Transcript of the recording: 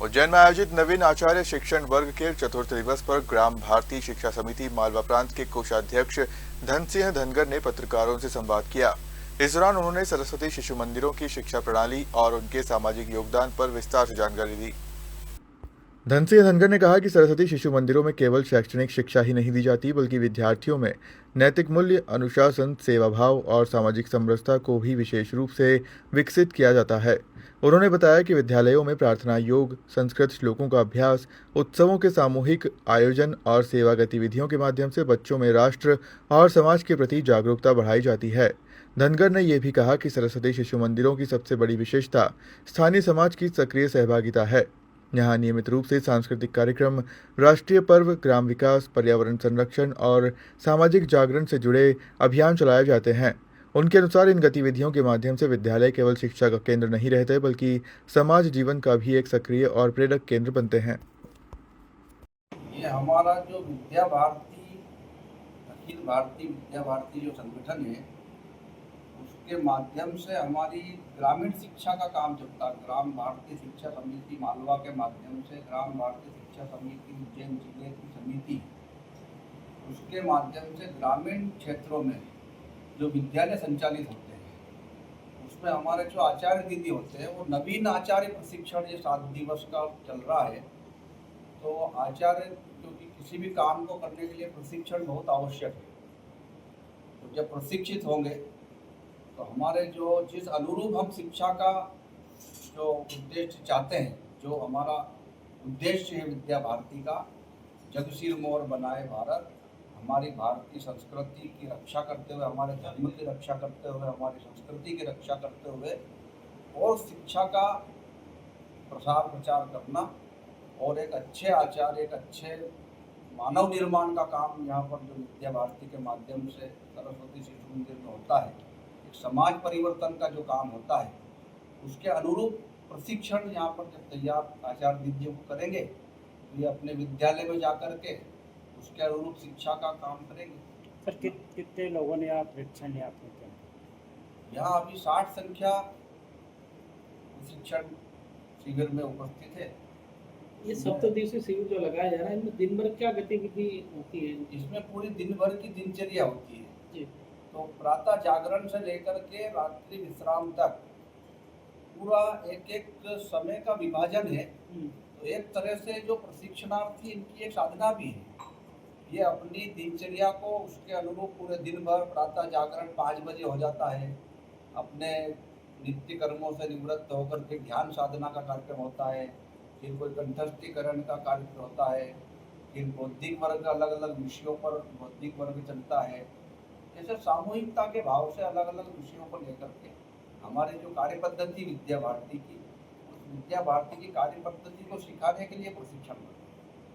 उज्जैन में आयोजित नवीन आचार्य शिक्षण वर्ग के चतुर्थ दिवस पर ग्राम भारती शिक्षा समिति मालवा प्रांत के कोषाध्यक्ष धन सिंह धनगर ने पत्रकारों से संवाद किया। इस दौरान उन्होंने सरस्वती शिशु मंदिरों की शिक्षा प्रणाली और उनके सामाजिक योगदान पर विस्तार से जानकारी दी। धन सिंह धनगर ने कहा कि सरस्वती शिशु मंदिरों में केवल शैक्षणिक शिक्षा ही नहीं दी जाती, बल्कि विद्यार्थियों में नैतिक मूल्य, अनुशासन, सेवा भाव और सामाजिक समरसता को भी विशेष रूप से विकसित किया जाता है। उन्होंने बताया कि विद्यालयों में प्रार्थना योग, संस्कृत श्लोकों का अभ्यास, उत्सवों के सामूहिक आयोजन और सेवा गतिविधियों के माध्यम से बच्चों में राष्ट्र और समाज के प्रति जागरूकता बढ़ाई जाती है। धनगर ने यह भी कहा कि सरस्वती शिशु मंदिरों की सबसे बड़ी विशेषता स्थानीय समाज की सक्रिय सहभागिता है। यहाँ नियमित रूप से सांस्कृतिक कार्यक्रम, राष्ट्रीय पर्व, ग्राम विकास, पर्यावरण संरक्षण और सामाजिक जागरण से जुड़े अभियान चलाए जाते हैं। उनके अनुसार इन गतिविधियों के माध्यम से विद्यालय केवल शिक्षा का केंद्र नहीं रहते, बल्कि समाज जीवन का भी एक सक्रिय और प्रेरक केंद्र बनते हैं। ये हमारा जो विद्या भारती, अखिल भारतीय विद्या भारती जो संगठन है, उसके माध्यम से हमारी ग्रामीण शिक्षा का काम चलता है। ग्राम भारतीय शिक्षा समिति मालवा के माध्यम से ग्राम भारतीय शिक्षा समिति उज्जैन जिले की समिति, उसके माध्यम से ग्रामीण क्षेत्रों में जो विद्यालय संचालित होते हैं, उसमें हमारे जो आचार्य दीदी होते हैं वो नवीन आचार्य प्रशिक्षण, ये 7 दिवस का चल रहा है। तो आचार्य, क्योंकि किसी भी काम को करने के लिए प्रशिक्षण बहुत आवश्यक है, तो जब प्रशिक्षित होंगे तो हमारे जो जिस अनुरूप हम शिक्षा का जो उद्देश्य चाहते हैं, जो हमारा उद्देश्य है विद्या भारती का, जगसीर मोर बनाए भारत, हमारी भारतीय संस्कृति की रक्षा करते हुए, हमारे धर्म की रक्षा करते हुए, हमारी संस्कृति की रक्षा करते हुए और शिक्षा का प्रसार प्रचार करना और एक अच्छे आचार्य, एक अच्छे मानव निर्माण का काम यहाँ पर जो विद्या भारती के माध्यम से सरस्वती शिशु मंदिर में होता है, एक समाज परिवर्तन का जो काम होता है, उसके अनुरूप प्रशिक्षण यहाँ पर जब तैयार आचार्य दीदियों को करेंगे तो ये अपने विद्यालय में जाकर के उसके अनुरूप शिक्षा का काम करेंगे। सर कितने लोगों ने आप प्रशिक्षण लिया आपने? यहाँ अभी 60 संख्या प्रशिक्षण शिविर में उपस्थित है। ये सप्तदिवसीय शिविर जो लगाया जा रहा है, इनमें दिन भर क्या गतिविधि होती है? इसमें पूरी दिन भर की दिनचर्या होती है जी। तो प्रातः जागरण से लेकर के रात्रि विश्राम तक पूरा एक एक समय का विभाजन है। तो एक तरह से जो प्रशिक्षणार्थी, इनकी एक साधना भी है। ये अपनी दिनचर्या को उसके अनुरूप पूरे दिन भर प्रातः जागरण 5 बजे हो जाता है, अपने नित्य कर्मों से निवृत्त होकर के ध्यान साधना का कार्यक्रम होता है, फिर कोई कंठस्थीकरण का कार्यक्रम होता है, फिर बौद्धिक वर्ग अलग अलग विषयों पर बौद्धिक वर्ग चलता है। जैसे सामूहिकता के भाव से अलग अलग विषयों को लेकर के हमारे जो कार्य पद्धति विद्या भारती की, उस विद्या भारती की कार्य पद्धति को सिखाने के लिए प्रशिक्षण